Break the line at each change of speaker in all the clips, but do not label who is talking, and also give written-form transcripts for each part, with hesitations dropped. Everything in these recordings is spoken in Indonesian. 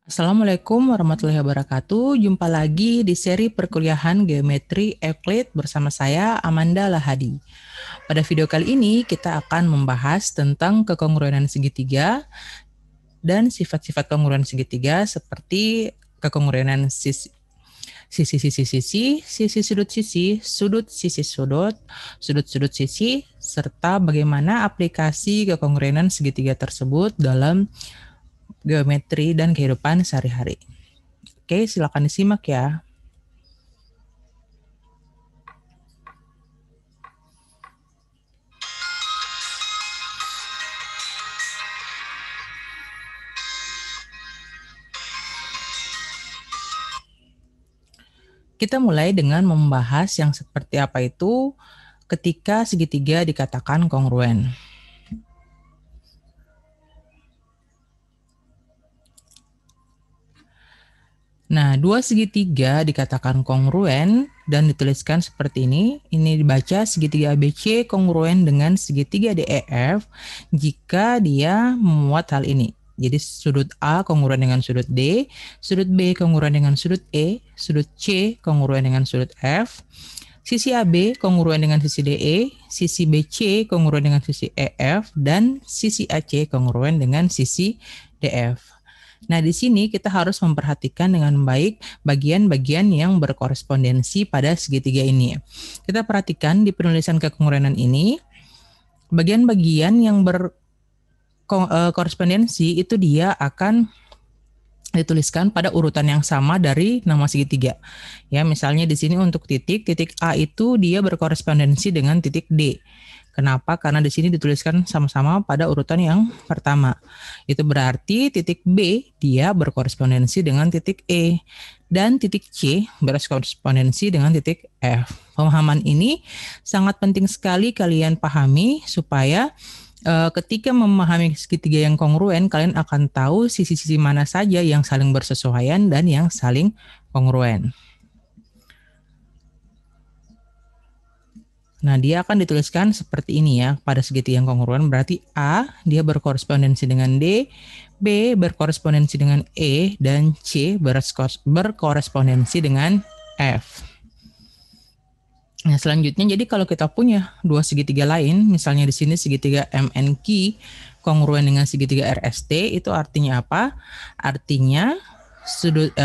Assalamualaikum warahmatullahi wabarakatuh. Jumpa lagi di seri perkuliahan Geometri Euclid bersama saya Amanda Lahadi. Pada video kali ini kita akan membahas tentang kekongruenan segitiga dan sifat-sifat kongruen segitiga seperti kekongruenan sisi sudut sisi sudut, sudut sisi, serta bagaimana aplikasi kekongruenan segitiga tersebut dalam geometri dan kehidupan sehari-hari. Oke, silakan disimak ya. Kita mulai dengan membahas yang seperti apa itu ketika segitiga dikatakan kongruen. Nah, dua segitiga dikatakan kongruen dan dituliskan seperti ini. Ini dibaca segitiga ABC kongruen dengan segitiga DEF jika dia memuat hal ini. Jadi sudut A kongruen dengan sudut D, sudut B kongruen dengan sudut E, sudut C kongruen dengan sudut F, sisi AB kongruen dengan sisi DE, sisi BC kongruen dengan sisi EF, dan sisi AC kongruen dengan sisi DF. Nah, di sini kita harus memperhatikan dengan baik bagian-bagian yang berkorespondensi pada segitiga ini. Kita perhatikan di penulisan kekongruenan ini, bagian-bagian yang berkorespondensi itu dia akan dituliskan pada urutan yang sama dari nama segitiga. Ya, misalnya di sini untuk titik A itu dia berkorespondensi dengan titik D. Kenapa? Karena di sini dituliskan sama-sama pada urutan yang pertama. Itu berarti titik B dia berkorespondensi dengan titik E dan titik C berkorespondensi dengan titik F. Pemahaman ini sangat penting sekali kalian pahami supaya ketika memahami segitiga yang kongruen, kalian akan tahu sisi-sisi mana saja yang saling bersesuaian dan yang saling kongruen. Nah, dia akan dituliskan seperti ini ya, pada segitiga yang kongruen berarti A dia berkorespondensi dengan D, B berkorespondensi dengan E, dan C berkorespondensi dengan F. Nah, selanjutnya jadi kalau kita punya dua segitiga lain, misalnya di sini segitiga MNQ kongruen dengan segitiga RST, itu artinya apa? Artinya sudut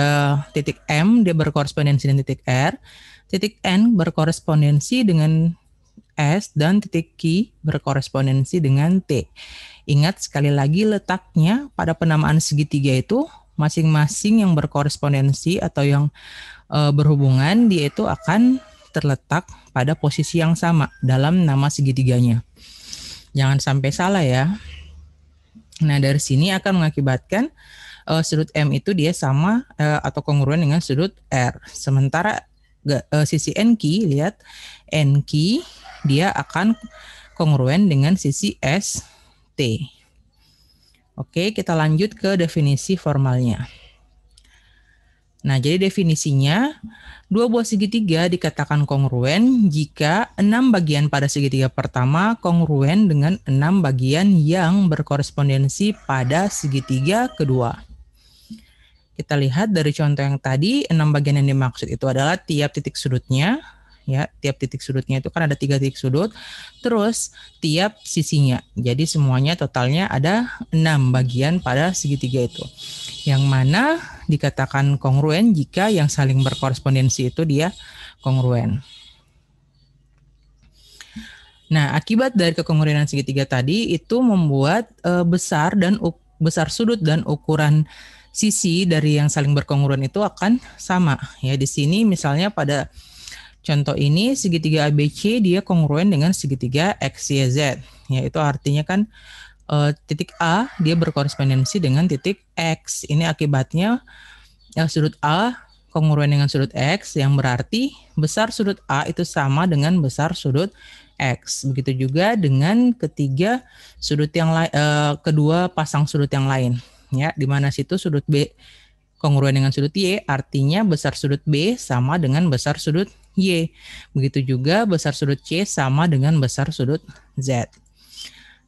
titik M dia berkorespondensi dengan titik R, titik N berkorespondensi dengan S, dan titik Q berkorespondensi dengan T. Ingat sekali lagi letaknya pada penamaan segitiga itu masing-masing yang berkorespondensi atau yang berhubungan dia itu akan terletak pada posisi yang sama dalam nama segitiganya. Jangan sampai salah ya. Nah, dari sini akan mengakibatkan sudut M itu dia sama atau kongruen dengan sudut R. Sementara sisi NQ, lihat NQ dia akan kongruen dengan sisi ST. Oke, kita lanjut ke definisi formalnya. Nah, jadi definisinya, dua buah segitiga dikatakan kongruen jika 6 bagian pada segitiga pertama kongruen dengan 6 bagian yang berkorespondensi pada segitiga kedua. Kita lihat dari contoh yang tadi, 6 bagian yang dimaksud itu adalah tiap titik sudutnya, ya, tiap titik sudutnya itu kan ada 3 titik sudut, terus tiap sisinya. Jadi semuanya totalnya ada 6 bagian pada segitiga itu. Yang mana dikatakan kongruen jika yang saling berkorespondensi itu dia kongruen. Nah, akibat dari kekongruenan segitiga tadi itu membuat besar sudut dan ukuran sisi dari yang saling berkongruen itu akan sama. Ya, di sini misalnya pada contoh ini segitiga ABC dia kongruen dengan segitiga XYZ. Ya, itu artinya kan titik A dia berkorespondensi dengan titik X. Ini akibatnya sudut A kongruen dengan sudut X, yang berarti besar sudut A itu sama dengan besar sudut X. Begitu juga dengan ketiga sudut yang kedua pasang sudut yang lain. Ya, di mana situ sudut B kongruen dengan sudut Y, artinya besar sudut B sama dengan besar sudut Y. Begitu juga besar sudut C sama dengan besar sudut Z.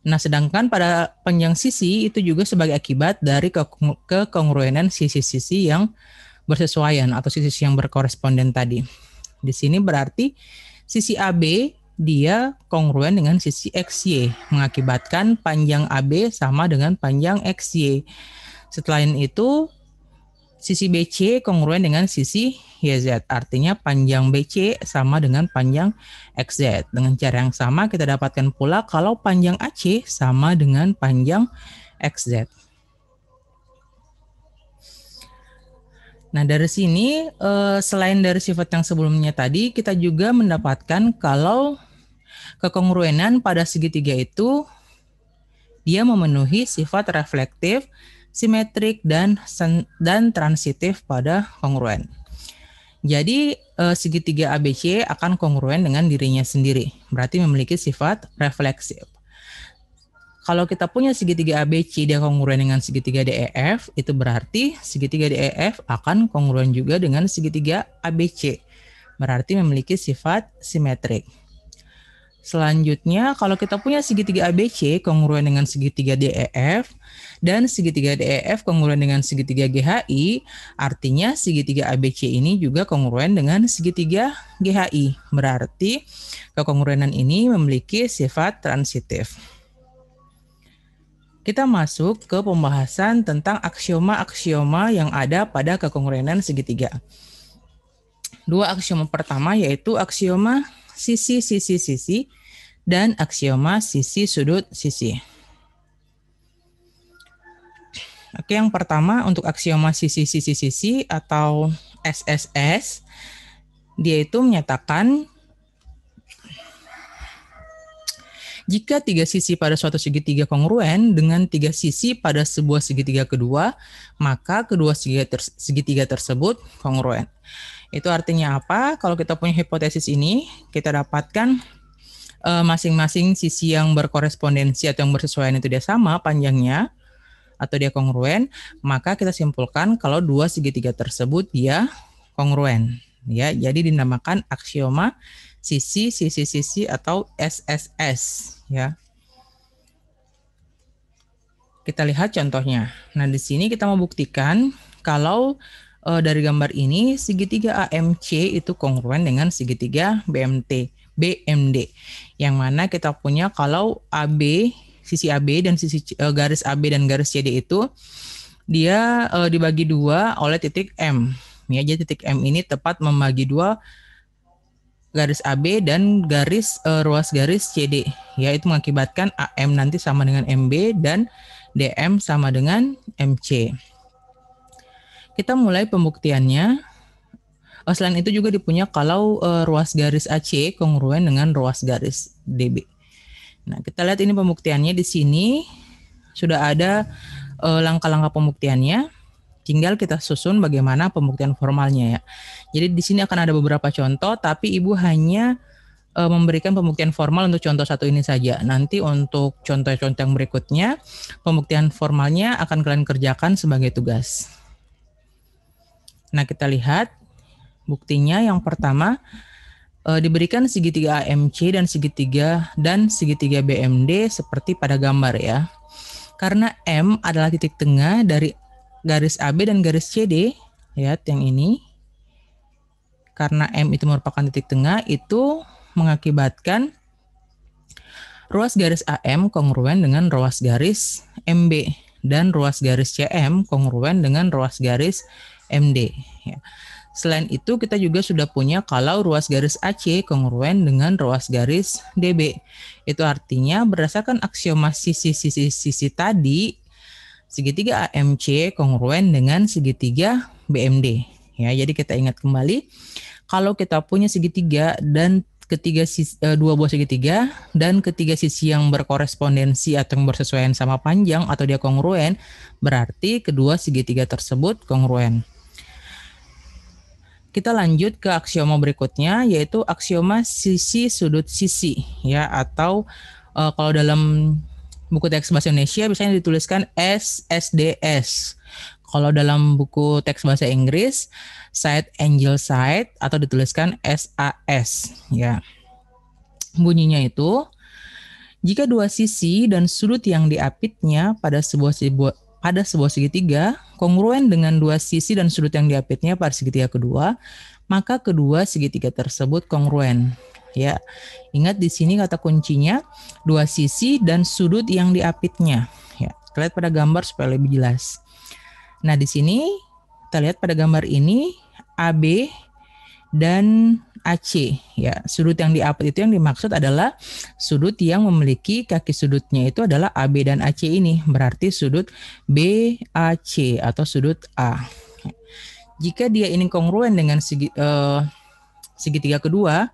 Nah, sedangkan pada panjang sisi itu juga sebagai akibat dari kekongruenan sisi-sisi yang bersesuaian atau sisi yang berkoresponden tadi. Di sini berarti sisi AB dia kongruen dengan sisi XY, mengakibatkan panjang AB sama dengan panjang XY. Setelah itu, sisi BC kongruen dengan sisi YZ, artinya panjang BC sama dengan panjang XZ. Dengan cara yang sama kita dapatkan pula kalau panjang AC sama dengan panjang XZ. Nah, dari sini selain dari sifat yang sebelumnya tadi, kita juga mendapatkan kalau kekongruenan pada segitiga itu dia memenuhi sifat reflektif, simetrik, dan transitif pada kongruen. Jadi segitiga ABC akan kongruen dengan dirinya sendiri, berarti memiliki sifat refleksif. Kalau kita punya segitiga ABC dia kongruen dengan segitiga DEF, itu berarti segitiga DEF akan kongruen juga dengan segitiga ABC. Berarti memiliki sifat simetrik. Selanjutnya, kalau kita punya segitiga ABC kongruen dengan segitiga DEF dan segitiga DEF kongruen dengan segitiga GHI, artinya segitiga ABC ini juga kongruen dengan segitiga GHI. Berarti kekongruenan ini memiliki sifat transitif. Kita masuk ke pembahasan tentang aksioma-aksioma yang ada pada kekongruenan segitiga. Dua aksioma pertama yaitu aksioma sisi-sisi-sisi dan aksioma sisi-sudut-sisi. Oke, yang pertama untuk aksioma sisi-sisi-sisi atau SSS, dia itu menyatakan jika tiga sisi pada suatu segitiga kongruen dengan tiga sisi pada sebuah segitiga kedua, maka kedua segitiga tersebut kongruen. Itu artinya apa? Kalau kita punya hipotesis ini, kita dapatkan masing-masing sisi yang berkorespondensi atau yang bersesuaian itu dia sama panjangnya, atau dia kongruen, maka kita simpulkan kalau dua segitiga tersebut dia kongruen. Ya, jadi dinamakan aksioma sisi-sisi-sisi atau SSS. Ya, kita lihat contohnya. Nah, di sini kita mau buktikan kalau dari gambar ini segitiga AMC itu kongruen dengan segitiga BMD, yang mana kita punya kalau AB, sisi AB dan sisi garis AB dan garis CD itu dia dibagi dua oleh titik M. Ya, jadi titik M ini tepat membagi dua garis AB dan garis ruas garis CD, yaitu mengakibatkan AM nanti sama dengan MB dan DM sama dengan MC. Kita mulai pembuktiannya. Selain itu juga dipunya kalau ruas garis AC kongruen dengan ruas garis DB. Nah, kita lihat ini pembuktiannya di sini sudah ada langkah-langkah pembuktiannya. Tinggal kita susun bagaimana pembuktian formalnya ya. Jadi di sini akan ada beberapa contoh, tapi Ibu hanya memberikan pembuktian formal untuk contoh satu ini saja. Nanti untuk contoh-contoh yang berikutnya, pembuktian formalnya akan kalian kerjakan sebagai tugas. Nah, kita lihat buktinya yang pertama, diberikan segitiga AMC dan segitiga BMD seperti pada gambar ya. Karena M adalah titik tengah dari garis AB dan garis CD, lihat yang ini. Karena M itu merupakan titik tengah, itu mengakibatkan ruas garis AM kongruen dengan ruas garis MB dan ruas garis CM kongruen dengan ruas garis MD. Ya. Selain itu kita juga sudah punya kalau ruas garis AC kongruen dengan ruas garis DB. Itu artinya berdasarkan aksioma sisi-sisi tadi, segitiga AMC kongruen dengan segitiga BMD. Ya, jadi kita ingat kembali kalau kita punya segitiga dan dua buah segitiga dan ketiga sisi yang berkorespondensi atau yang bersesuaian sama panjang atau dia kongruen, berarti kedua segitiga tersebut kongruen. Kita lanjut ke aksioma berikutnya yaitu aksioma sisi sudut sisi ya, atau kalau dalam buku teks bahasa Indonesia biasanya dituliskan SSDS. Kalau dalam buku teks bahasa Inggris side angle side atau dituliskan SAS ya. Bunyinya itu Jika dua sisi dan sudut yang diapitnya pada sebuah segitiga kongruen dengan dua sisi dan sudut yang diapitnya pada segitiga kedua, maka kedua segitiga tersebut kongruen. Ya, ingat di sini kata kuncinya dua sisi dan sudut yang diapitnya. Ya, kita lihat pada gambar supaya lebih jelas. Nah, di sini kita lihat pada gambar ini AB dan AC. Ya, sudut yang diapit itu yang dimaksud adalah sudut yang memiliki kaki sudutnya itu adalah AB dan AC ini. Berarti sudut BAC atau sudut A. Jika dia ini kongruen dengan segitiga kedua,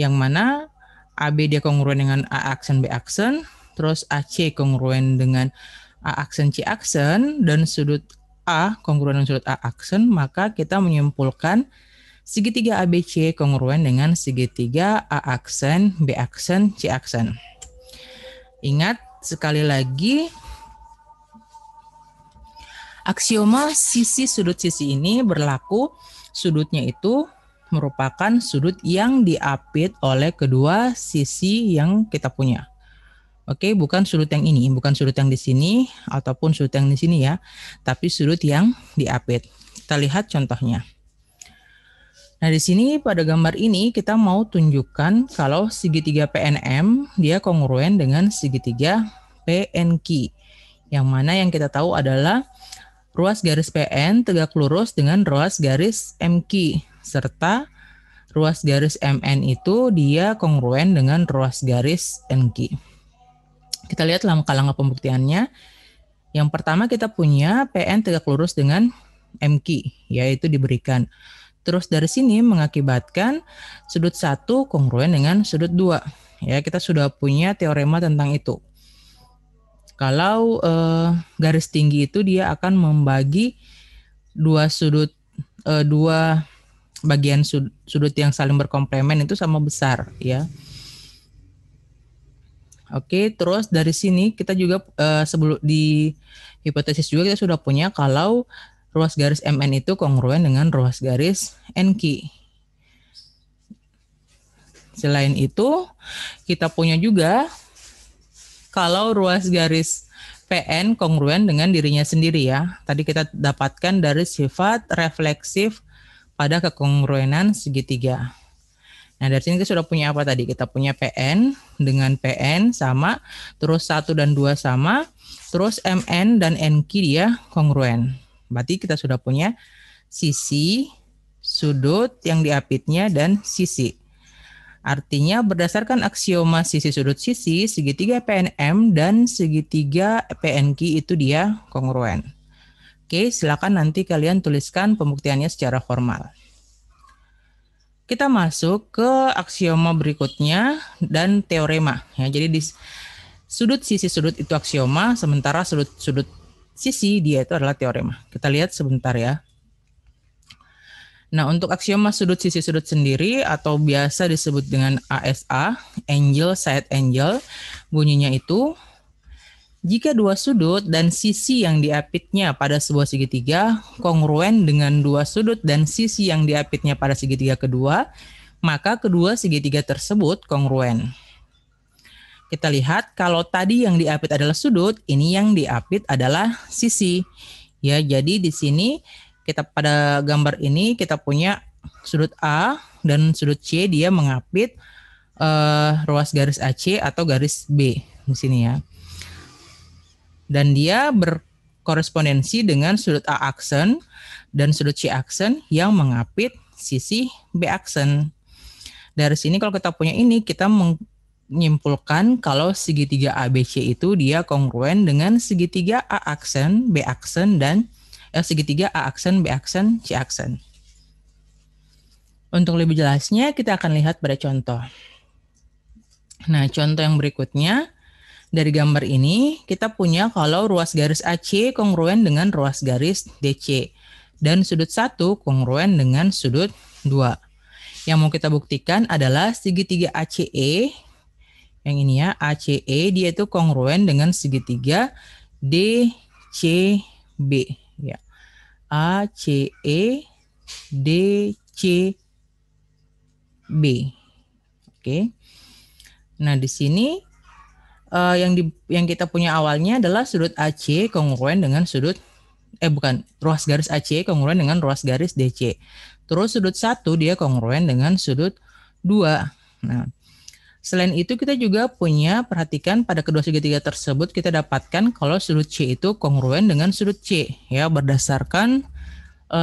yang mana AB dia kongruen dengan A aksen B aksen, terus AC kongruen dengan A aksen C aksen, dan sudut A kongruen dengan sudut A aksen, maka kita menyimpulkan segitiga ABC kongruen dengan segitiga A aksen, B aksen, C aksen. Ingat sekali lagi, aksioma sisi sudut sisi ini berlaku sudutnya itu merupakan sudut yang diapit oleh kedua sisi yang kita punya. Oke, bukan sudut yang ini, bukan sudut yang di sini ataupun sudut yang di sini ya, tapi sudut yang diapit. Kita lihat contohnya. Nah, di sini pada gambar ini kita mau tunjukkan kalau segitiga PNM dia kongruen dengan segitiga PNQ. Yang mana yang kita tahu adalah ruas garis PN tegak lurus dengan ruas garis MQ. Serta ruas garis MN itu dia kongruen dengan ruas garis NQ. Kita lihat langkah-langkah pembuktiannya. Yang pertama kita punya PN tegak lurus dengan MQ, yaitu diberikan. Terus dari sini mengakibatkan sudut 1 kongruen dengan sudut 2. Ya, kita sudah punya teorema tentang itu. Kalau garis tinggi itu dia akan membagi dua bagian sudut yang saling berkomplemen itu sama besar, ya. Oke, terus dari sini kita juga sebelum di hipotesis juga kita sudah punya kalau ruas garis MN itu kongruen dengan ruas garis NQ. Selain itu, kita punya juga kalau ruas garis PN kongruen dengan dirinya sendiri ya. Tadi kita dapatkan dari sifat refleksif pada kekongruenan segitiga. Nah, dari sini kita sudah punya apa tadi? Kita punya PN dengan PN sama, terus 1 dan 2 sama, terus MN dan NQ dia kongruen. Berarti kita sudah punya sisi, sudut yang diapitnya, dan sisi. Artinya berdasarkan aksioma sisi sudut sisi, segitiga PNM dan segitiga PNQ itu dia kongruen. Oke, silakan nanti kalian tuliskan pembuktiannya secara formal. Kita masuk ke aksioma berikutnya dan teorema. Ya, jadi di sudut sisi sudut itu aksioma, sementara sudut sisi dia itu adalah teorema. Kita lihat sebentar ya. Nah, untuk aksioma sudut sisi sudut sendiri atau biasa disebut dengan ASA, angle side angle, bunyinya itu jika dua sudut dan sisi yang diapitnya pada sebuah segitiga kongruen dengan dua sudut dan sisi yang diapitnya pada segitiga kedua, maka kedua segitiga tersebut kongruen. Kita lihat kalau tadi yang diapit adalah sudut, ini yang diapit adalah sisi. Ya, jadi di sini kita pada gambar ini kita punya sudut A dan sudut C dia mengapit ruas garis AC atau garis B di sini ya. Dan dia berkorespondensi dengan sudut A aksen dan sudut C aksen yang mengapit sisi B aksen. Dari sini kalau kita punya ini kita menyimpulkan kalau segitiga ABC itu dia kongruen dengan segitiga A aksen, B aksen, dan segitiga A aksen, B aksen, C aksen. Untuk lebih jelasnya kita akan lihat pada contoh. Nah, contoh yang berikutnya dari gambar ini kita punya kalau ruas garis AC kongruen dengan ruas garis DC dan sudut 1 kongruen dengan sudut 2. Yang mau kita buktikan adalah segitiga ACE. Yang ini ya, ACE dia itu kongruen dengan segitiga DCB ya. ACE DCB. Oke. Nah, di sini yang kita punya awalnya adalah sudut AC kongruen dengan sudut ruas garis AC kongruen dengan ruas garis DC. Terus sudut 1 dia kongruen dengan sudut 2. Nah, selain itu kita juga punya, perhatikan pada kedua segitiga tersebut kita dapatkan kalau sudut C itu kongruen dengan sudut C ya, berdasarkan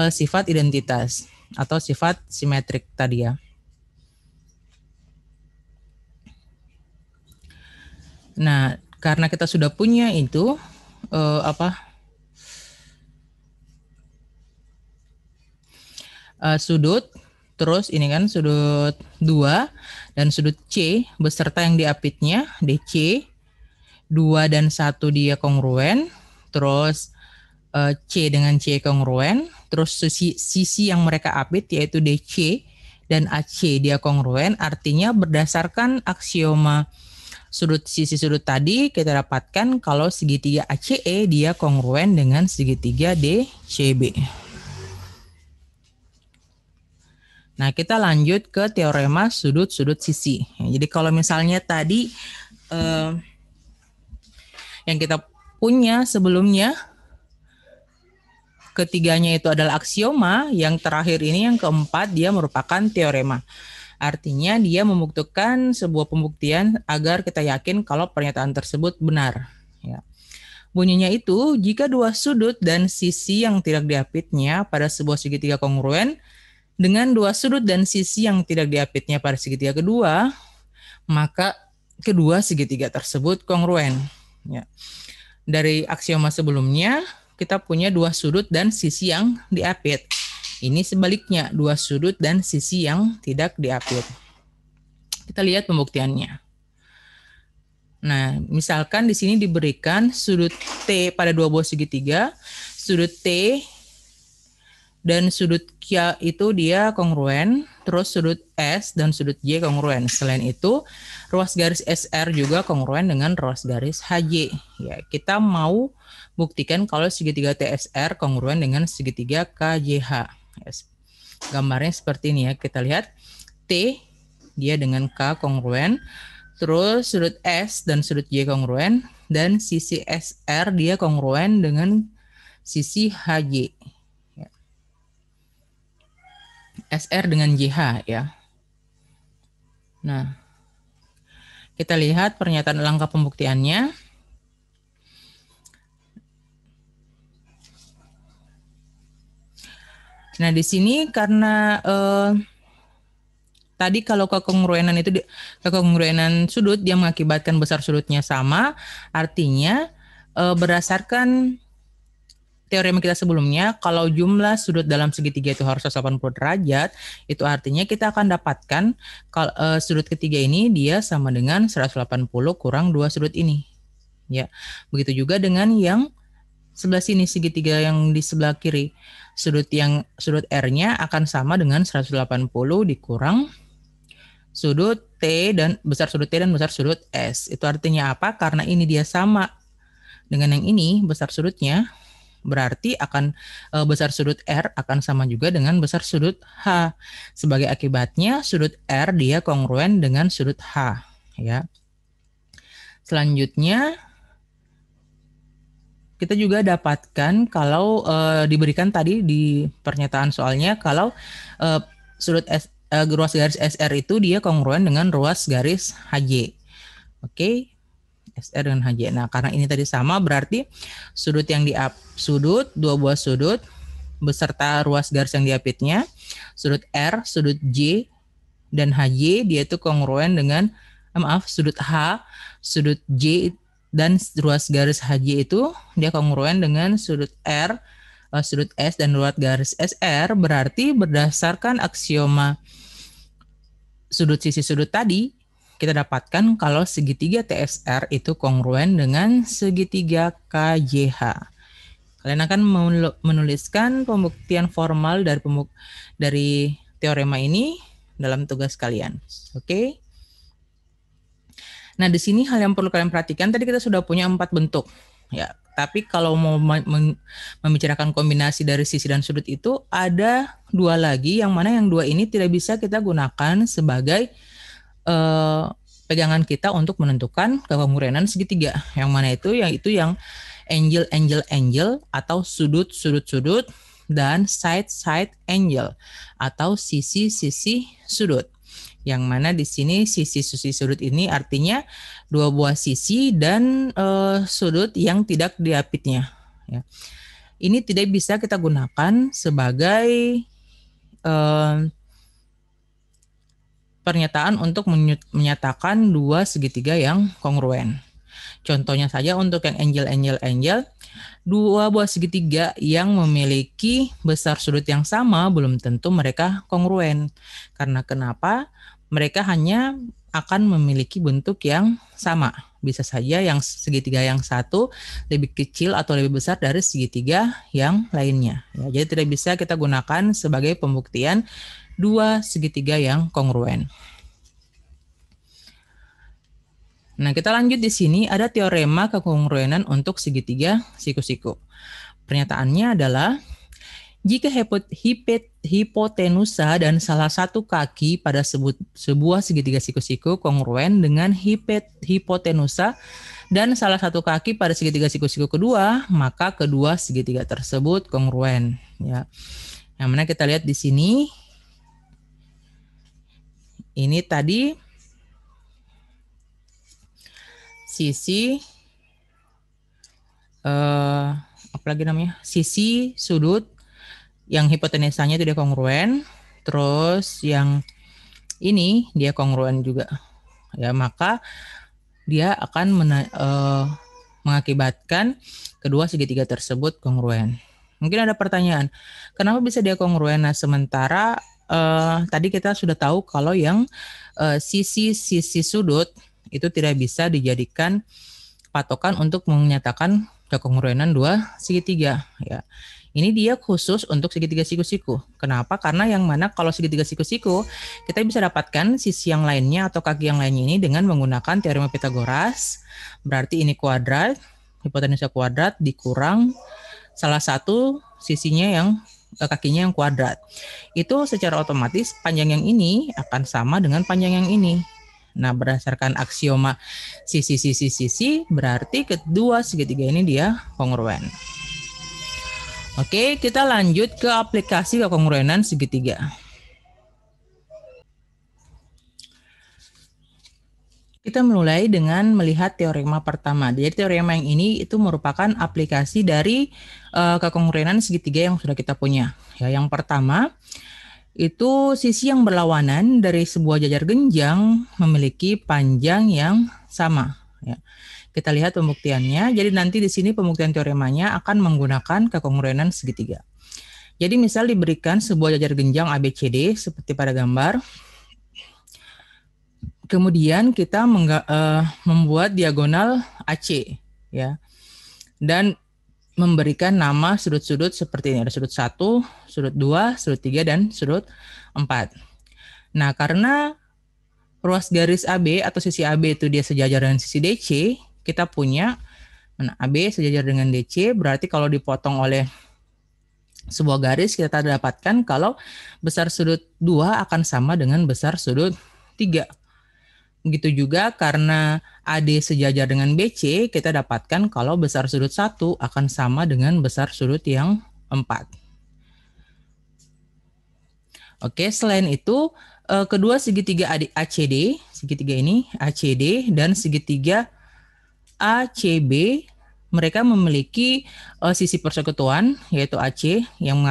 sifat identitas atau sifat simetrik tadi ya. Nah, karena kita sudah punya itu sudut, terus ini kan sudut 2 dan sudut C beserta yang diapitnya DC, 2 dan 1 dia kongruen, terus C dengan C kongruen, terus sisi yang mereka apit yaitu DC dan AC dia kongruen, artinya berdasarkan aksioma sisi sudut tadi kita dapatkan kalau segitiga ACE dia kongruen dengan segitiga DCB. Nah, kita lanjut ke teorema sudut-sudut sisi. Jadi kalau misalnya tadi yang kita punya sebelumnya ketiganya itu adalah aksioma, yang terakhir ini yang keempat dia merupakan teorema. Artinya dia membuktikan sebuah pembuktian agar kita yakin kalau pernyataan tersebut benar. Ya. Bunyinya itu, jika dua sudut dan sisi yang tidak diapitnya pada sebuah segitiga kongruen dengan dua sudut dan sisi yang tidak diapitnya pada segitiga kedua, maka kedua segitiga tersebut kongruen. Ya. Dari aksioma sebelumnya, kita punya dua sudut dan sisi yang diapit. Ini sebaliknya, dua sudut dan sisi yang tidak diapit. Kita lihat pembuktiannya. Nah, misalkan di sini diberikan sudut T pada dua buah segitiga, sudut T dan sudut Q itu dia kongruen, terus sudut S dan sudut J kongruen. Selain itu, ruas garis SR juga kongruen dengan ruas garis HJ. Ya, kita mau buktikan kalau segitiga TSR kongruen dengan segitiga KJH. Yes. Gambarnya seperti ini ya, kita lihat T dia dengan K kongruen, terus sudut S dan sudut J kongruen, dan sisi SR dia kongruen dengan sisi HJ. Ya. SR dengan JH ya. Nah, kita lihat pernyataan langkah pembuktiannya. Nah, di sini karena tadi kalau kekongruenan itu kekongruenan sudut dia mengakibatkan besar sudutnya sama, artinya berdasarkan teorema kita sebelumnya, kalau jumlah sudut dalam segitiga itu harus 180 derajat, itu artinya kita akan dapatkan kalau sudut ketiga ini dia sama dengan 180 kurang 2 sudut ini. Ya. Begitu juga dengan yang sebelah sini, segitiga yang di sebelah kiri. Sudut R-nya akan sama dengan 180 dikurang sudut T dan besar sudut T dan besar sudut S. Itu artinya apa? Karena ini dia sama dengan yang ini, besar sudutnya, berarti akan besar sudut R akan sama juga dengan besar sudut H. Sebagai akibatnya sudut R dia kongruen dengan sudut H. Ya. Selanjutnya kita juga dapatkan kalau diberikan tadi di pernyataan soalnya kalau sudut ruas garis SR itu dia kongruen dengan ruas garis HJ. Oke. SR dengan HJ. Nah, karena ini tadi sama berarti sudut yang dua buah sudut beserta ruas garis yang diapitnya, sudut R, sudut J dan HJ dia itu kongruen dengan sudut H, sudut J dan ruas garis HJ itu dia kongruen dengan sudut R, sudut S dan ruas garis SR, berarti berdasarkan aksioma sudut sisi sudut tadi kita dapatkan kalau segitiga TSR itu kongruen dengan segitiga KJH. Kalian akan menuliskan pembuktian formal dari teorema ini dalam tugas kalian. Oke. Nah, di sini hal yang perlu kalian perhatikan, tadi kita sudah punya 4 bentuk. Ya, tapi kalau mau membicarakan kombinasi dari sisi dan sudut itu ada 2 lagi, yang mana yang 2 ini tidak bisa kita gunakan sebagai pegangan kita untuk menentukan kekongruenan segitiga. Yang mana itu? Yaitu yang angle atau sudut-sudut dan side angle atau sisi-sisi sudut. Yang mana di sini sisi-sisi sudut ini artinya dua buah sisi dan sudut yang tidak diapitnya. Ya. Ini tidak bisa kita gunakan sebagai pernyataan untuk menyatakan dua segitiga yang kongruen. Contohnya saja untuk yang angle, dua buah segitiga yang memiliki besar sudut yang sama belum tentu mereka kongruen. Karena kenapa? Mereka hanya akan memiliki bentuk yang sama. Bisa saja yang segitiga yang satu lebih kecil atau lebih besar dari segitiga yang lainnya. Ya, jadi tidak bisa kita gunakan sebagai pembuktian dua segitiga yang kongruen. Nah, kita lanjut di sini ada teorema kekongruenan untuk segitiga siku-siku. Pernyataannya adalah jika hipotenusa dan salah satu kaki pada sebuah segitiga siku-siku kongruen dengan hipotenusa dan salah satu kaki pada segitiga siku-siku kedua, maka kedua segitiga tersebut kongruen. Ya. Yang mana kita lihat di sini, ini tadi sisi sisi sudut yang hipotenusanya itu dia kongruen, terus yang ini dia kongruen juga. Ya, maka dia akan mengakibatkan kedua segitiga tersebut kongruen. Mungkin ada pertanyaan, kenapa bisa dia kongruen? Nah, sementara tadi kita sudah tahu kalau yang sisi-sisi sudut itu tidak bisa dijadikan patokan untuk menyatakan kekongruenan dua segitiga. Ya. Ini dia khusus untuk segitiga siku-siku. Kenapa? Karena yang mana kalau segitiga siku-siku, kita bisa dapatkan sisi yang lainnya atau kaki yang lainnya ini dengan menggunakan teorema Pythagoras. Berarti ini kuadrat, hipotenusa kuadrat dikurang salah satu sisinya yang kakinya yang kuadrat. Itu secara otomatis panjang yang ini akan sama dengan panjang yang ini. Nah, berdasarkan aksioma sisi berarti kedua segitiga ini dia kongruen. Oke, kita lanjut ke aplikasi kekongruenan segitiga. Kita mulai dengan melihat teorema pertama. Jadi teorema yang ini itu merupakan aplikasi dari kekongruenan segitiga yang sudah kita punya. Ya, yang pertama itu sisi yang berlawanan dari sebuah jajar genjang memiliki panjang yang sama. Ya. Kita lihat pembuktiannya. Jadi nanti di sini pembuktian teoremanya akan menggunakan kekongruenan segitiga. Jadi misal diberikan sebuah jajar genjang ABCD seperti pada gambar. Kemudian kita membuat diagonal AC, ya, dan memberikan nama sudut-sudut seperti ini. Ada sudut 1, sudut 2, sudut 3, dan sudut 4. Nah, karena ruas garis AB atau sisi AB itu dia sejajar dengan sisi DC, kita punya AB sejajar dengan DC, berarti kalau dipotong oleh sebuah garis, kita dapatkan kalau besar sudut 2 akan sama dengan besar sudut 3. Begitu juga karena AD sejajar dengan BC, kita dapatkan kalau besar sudut 1 akan sama dengan besar sudut yang 4. Oke, selain itu, kedua segitiga ACD, segitiga ini ACD dan segitiga ACB, mereka memiliki sisi persekutuan, yaitu AC, yang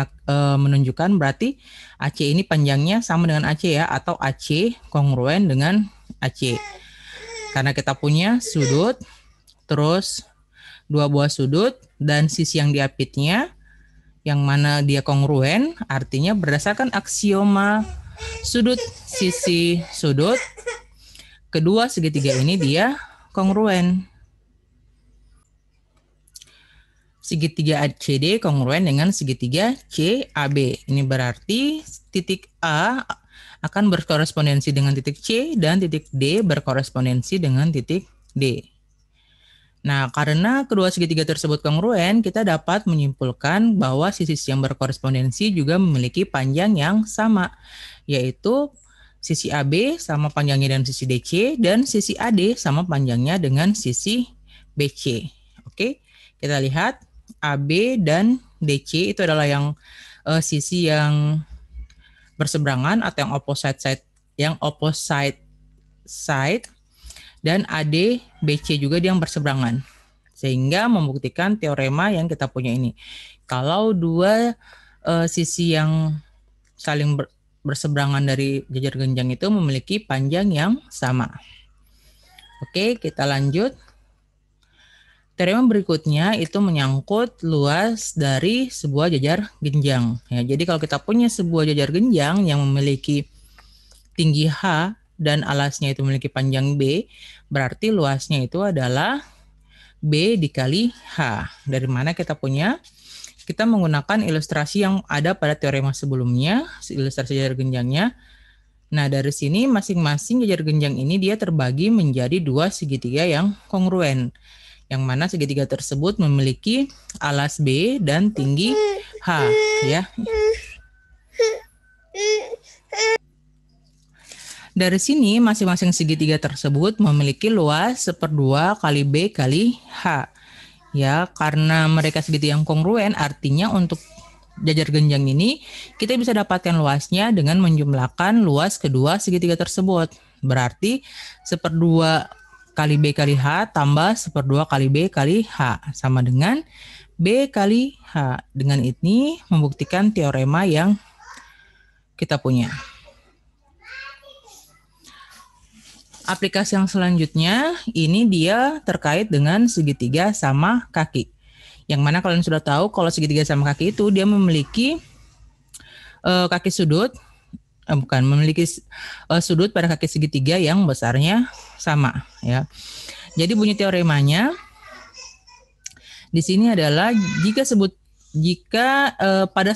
menunjukkan berarti AC ini panjangnya sama dengan AC ya, atau AC kongruen dengan AC. Karena kita punya sudut, terus dua buah sudut, dan sisi yang diapitnya, yang mana dia kongruen, artinya berdasarkan aksioma sudut sisi sudut, kedua segitiga ini dia kongruen. Segitiga ACD kongruen dengan segitiga CAB. Ini berarti titik A akan berkorespondensi dengan titik C dan titik D berkorespondensi dengan titik D. Nah, karena kedua segitiga tersebut kongruen, kita dapat menyimpulkan bahwa sisi yang berkorespondensi juga memiliki panjang yang sama, yaitu sisi AB sama panjangnya dengan sisi DC, dan sisi AD sama panjangnya dengan sisi BC. Oke, kita lihat AB dan DC itu adalah yang sisi yang berseberangan atau yang opposite side, dan AD BC juga yang berseberangan. Sehingga membuktikan teorema yang kita punya ini. Kalau dua sisi yang saling berseberangan dari jajar genjang itu memiliki panjang yang sama. Oke, kita lanjut. Teorema berikutnya itu menyangkut luas dari sebuah jajar genjang. Ya, jadi kalau kita punya sebuah jajar genjang yang memiliki tinggi H dan alasnya itu memiliki panjang B, berarti luasnya itu adalah B dikali H. Dari mana kita punya? Kita menggunakan ilustrasi yang ada pada teorema sebelumnya, ilustrasi jajar genjangnya. Nah, dari sini masing-masing jajar genjang ini dia terbagi menjadi dua segitiga yang kongruen, yang mana segitiga tersebut memiliki alas B dan tinggi H, ya. Dari sini masing-masing segitiga tersebut memiliki luas 1/2 kali B kali H. Ya, karena mereka segitiga yang kongruen, artinya untuk jajar genjang ini kita bisa dapatkan luasnya dengan menjumlahkan luas kedua segitiga tersebut. Berarti 1/2 kali B kali H tambah 1/2 kali B kali H sama dengan B kali H. Dengan ini membuktikan teorema yang kita punya. Aplikasi yang selanjutnya, ini dia terkait dengan segitiga sama kaki. Yang mana kalian sudah tahu kalau segitiga sama kaki itu dia memiliki kaki sudut, memiliki sudut pada kaki segitiga yang besarnya sama. Ya. Jadi bunyi teoremanya di sini adalah jika pada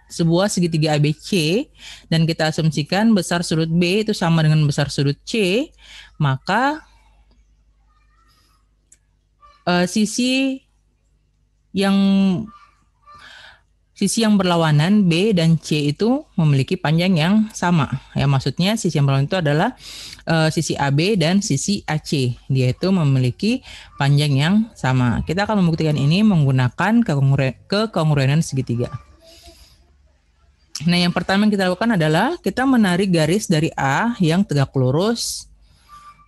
sebuah segitiga ABC dan kita asumsikan besar sudut B itu sama dengan besar sudut C, maka sisi yang berlawanan B dan C itu memiliki panjang yang sama. Ya, maksudnya sisi yang berlawanan itu adalah sisi AB dan sisi AC. Dia itu memiliki panjang yang sama. Kita akan membuktikan ini menggunakan kekongruenan segitiga. Nah, yang pertama yang kita lakukan adalah kita menarik garis dari A yang tegak lurus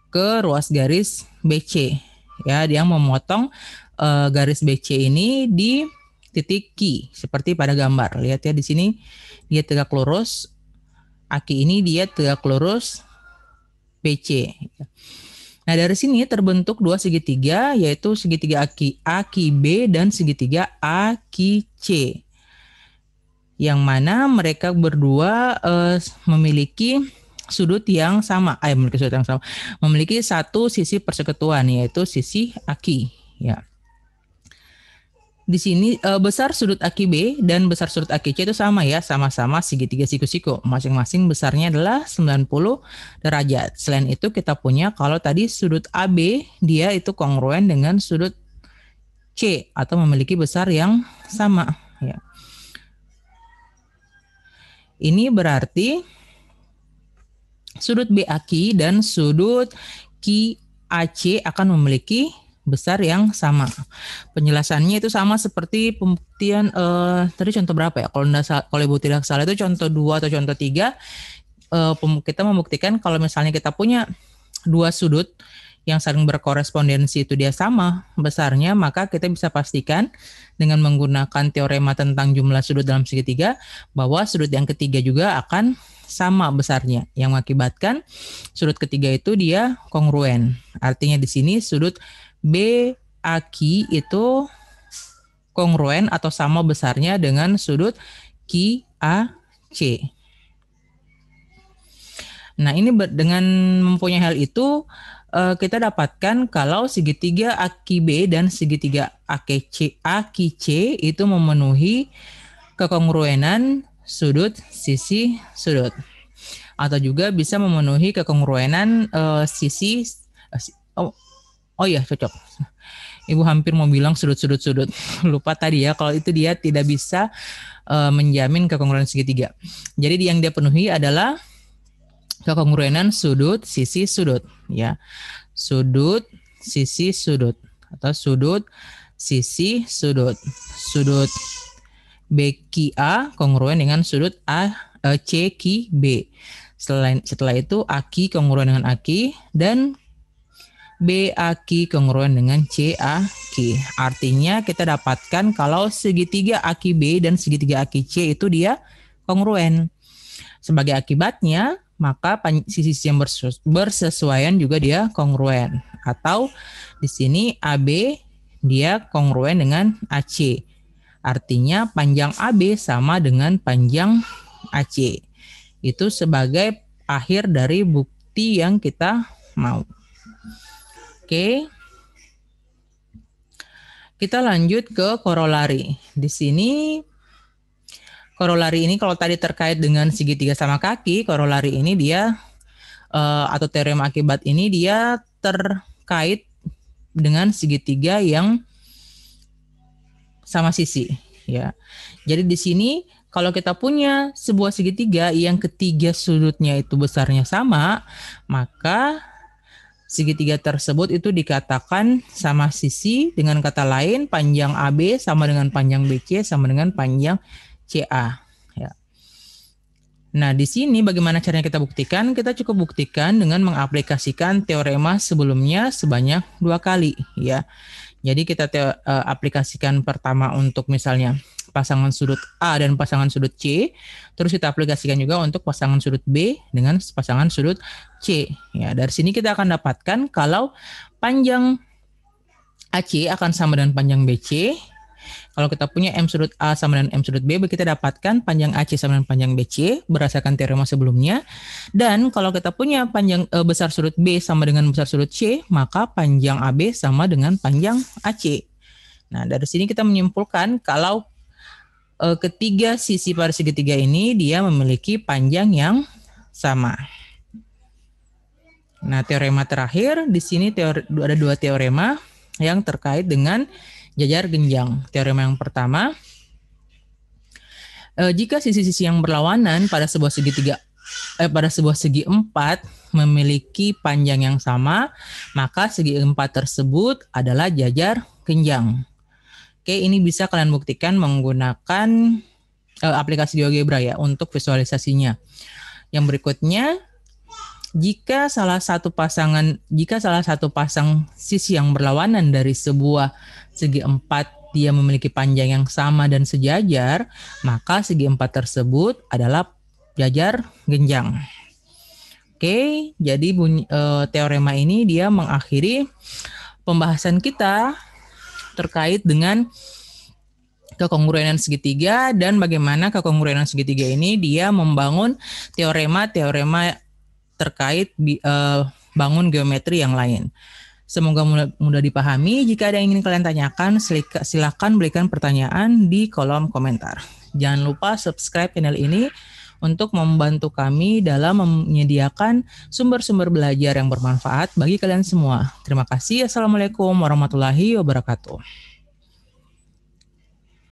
ke ruas garis BC. Ya, dia memotong garis BC ini di titik Q seperti pada gambar. Lihat ya di sini dia tegak lurus, aki ini dia tegak lurus BC. Nah, dari sini terbentuk dua segitiga, yaitu segitiga AQB dan segitiga AQC. Yang mana mereka berdua memiliki sudut yang sama, memiliki satu sisi persekutuan, yaitu sisi aki. Ya. Di sini besar sudut AQB dan besar sudut AQC itu sama ya, sama-sama segitiga siku-siku. Masing-masing besarnya adalah 90 derajat. Selain itu kita punya kalau tadi sudut AB dia itu kongruen dengan sudut C atau memiliki besar yang sama. Ya. Ini berarti sudut BAQ dan sudut QAC akan memiliki besar yang sama. Penjelasannya itu sama seperti pembuktian tadi contoh berapa ya? Kalau Ibu tidak salah itu contoh 2 atau contoh 3. Kita membuktikan kalau misalnya kita punya dua sudut yang saling berkorespondensi itu dia sama besarnya, maka kita bisa pastikan dengan menggunakan teorema tentang jumlah sudut dalam segitiga bahwa sudut yang ketiga juga akan sama besarnya, yang mengakibatkan sudut ketiga itu dia kongruen. Artinya di sini sudut BAQ itu kongruen atau sama besarnya dengan sudut QAC. Nah, ini dengan mempunyai hal itu kita dapatkan kalau segitiga AQB dan segitiga AQC itu memenuhi kekongruenan sudut sisi sudut, atau juga bisa memenuhi kekongruenan sisi cocok. Ibu hampir mau bilang sudut. Lupa tadi ya, kalau itu dia tidak bisa menjamin kekongruenan segitiga. Jadi yang dia penuhi adalah Kekongruenan sudut sisi sudut ya. Sudut sisi sudut atau sudut sisi sudut. Sudut BQA kongruen dengan sudut CQB. Setelah itu AQ kongruen dengan AQ dan BAQ kongruen dengan CAQ. Artinya kita dapatkan kalau segitiga AQB dan segitiga AQC itu dia kongruen. Sebagai akibatnya, maka sisi-sisi yang bersesuaian juga dia kongruen. Atau di sini AB dia kongruen dengan AC. Artinya panjang AB sama dengan panjang AC. Itu sebagai akhir dari bukti yang kita mau. Oke. Kita lanjut ke korolari. Di sini korolari ini kalau tadi terkait dengan segitiga sama kaki, korolari ini dia atau teorem akibat ini dia terkait dengan segitiga yang sama sisi ya. Jadi di sini kalau kita punya sebuah segitiga yang ketiga sudutnya itu besarnya sama, maka segitiga tersebut itu dikatakan sama sisi. Dengan kata lain, panjang AB sama dengan panjang BC sama dengan panjang CA. Ya. Nah, di sini bagaimana caranya kita buktikan? Kita cukup buktikan dengan mengaplikasikan teorema sebelumnya sebanyak 2 kali. Ya. Jadi kita aplikasikan pertama untuk misalnya pasangan sudut A dan pasangan sudut C, terus kita aplikasikan juga untuk pasangan sudut B dengan pasangan sudut C. Ya, dari sini kita akan dapatkan kalau panjang AC akan sama dengan panjang BC. Kalau kita punya M sudut A sama dengan M sudut B, kita dapatkan panjang AC sama dengan panjang BC berdasarkan teorema sebelumnya. Dan kalau kita punya panjang besar sudut B sama dengan besar sudut C, maka panjang AB sama dengan panjang AC. Nah, dari sini kita menyimpulkan kalau ketiga sisi pada segitiga ini dia memiliki panjang yang sama. Nah, teorema terakhir di sini ada 2 teorema yang terkait dengan jajar genjang. Teorema yang pertama, jika sisi-sisi yang berlawanan pada sebuah segi empat memiliki panjang yang sama, maka segi empat tersebut adalah jajar genjang. Oke, ini bisa kalian buktikan menggunakan aplikasi GeoGebra ya untuk visualisasinya. Yang berikutnya, jika salah satu pasang sisi yang berlawanan dari sebuah segi empat dia memiliki panjang yang sama dan sejajar, maka segi empat tersebut adalah jajar genjang. Oke, jadi teorema ini dia mengakhiri pembahasan kita terkait dengan kekongruenan segitiga dan bagaimana kekongruenan segitiga ini dia membangun teorema-teorema terkait bangun geometri yang lain. Semoga mudah dipahami. Jika ada yang ingin kalian tanyakan, silakan berikan pertanyaan di kolom komentar. Jangan lupa subscribe channel ini untuk membantu kami dalam menyediakan sumber-sumber belajar yang bermanfaat bagi kalian semua. Terima kasih. Assalamualaikum warahmatullahi wabarakatuh.